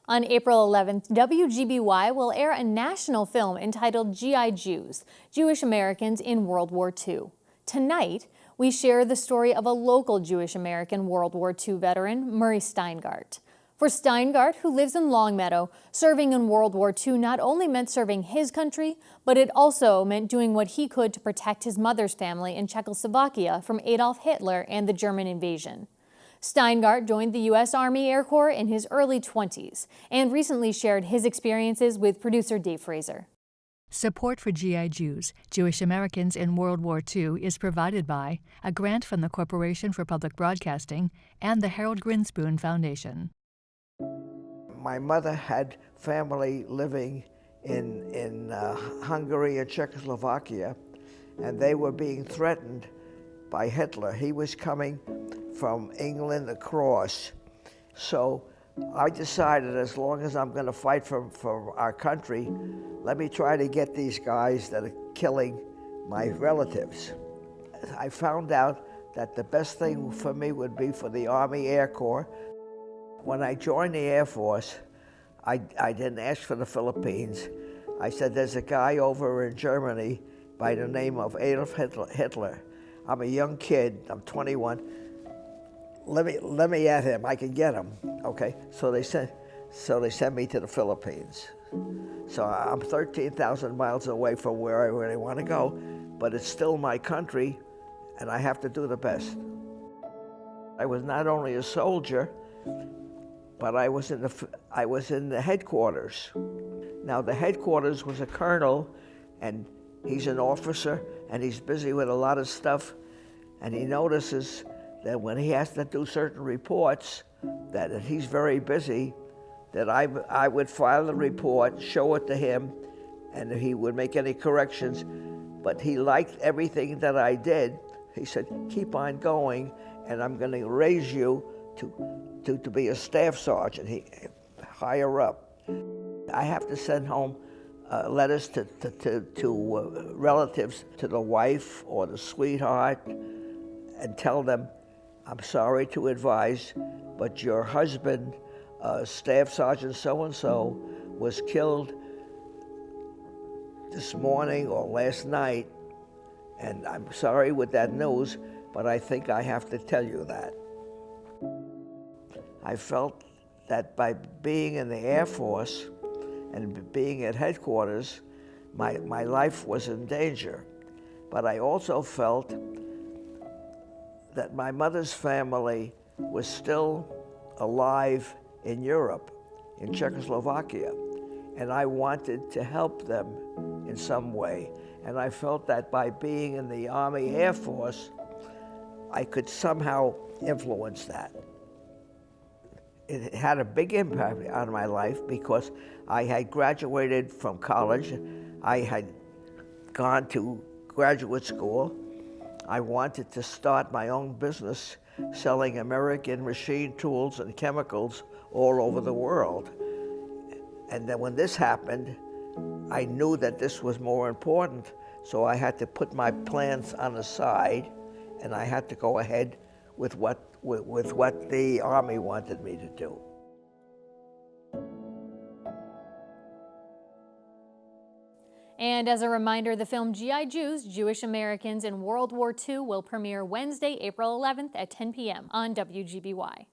On April 11th, WGBY will air a national film entitled GI Jews, Jewish Americans in World War II. Tonight, we share the story of a local Jewish American World War II veteran, Murray Steingart. For Steingart, who lives in Longmeadow, serving in World War II not only meant serving his country, but it also meant doing what he could to protect his mother's family in Czechoslovakia from Adolf Hitler and the German invasion. Steingart joined the U.S. Army Air Corps in his early 20s and recently shared his experiences with producer Dave Fraser. Support for GI Jews, Jewish Americans in World War II, is provided by a grant from the Corporation for Public Broadcasting and the Harold Grinspoon Foundation. My mother had family living in Hungary and Czechoslovakia, and they were being threatened by Hitler. He was coming from England across. So I decided, as long as I'm going to fight for our country, let me try to get these guys that are killing my relatives. I found out that the best thing for me would be for the Army Air Corps. When I joined the Air Force, I didn't ask for the Philippines. I said, there's a guy over in Germany by the name of Adolf Hitler. I'm a young kid, I'm 21. Let me at him, I can get him, okay? So they sent me to the Philippines. So I'm 13,000 miles away from where I really want to go, but it's still my country, and I have to do the best. I was not only a soldier, but I was in the headquarters. Now the headquarters was a colonel, and he's an officer, and he's busy with a lot of stuff, and he notices that when he has to do certain reports, that he's very busy, that I would file the report, show it to him, and he would make any corrections. But he liked everything that I did. He said, keep on going, and I'm going to raise you to be a staff sergeant, higher up. I have to send home letters to relatives, to the wife or the sweetheart, and tell them, I'm sorry to advise, but your husband, Staff Sergeant so-and-so, was killed this morning or last night, and I'm sorry with that news, but I think I have to tell you that. I felt that by being in the Air Force and being at headquarters, my life was in danger. But I also felt that my mother's family was still alive in Europe, in Czechoslovakia, and I wanted to help them in some way. And I felt that by being in the Army Air Force, I could somehow influence that. It had a big impact on my life because I had graduated from college. I had gone to graduate school. I wanted to start my own business selling American machine tools and chemicals all over the world. And then when this happened, I knew that this was more important, so I had to put my plans on the side, and I had to go ahead with what the Army wanted me to do. And as a reminder, the film GI Jews, Jewish Americans in World War II will premiere Wednesday, April 11th at 10 p.m. on WGBY.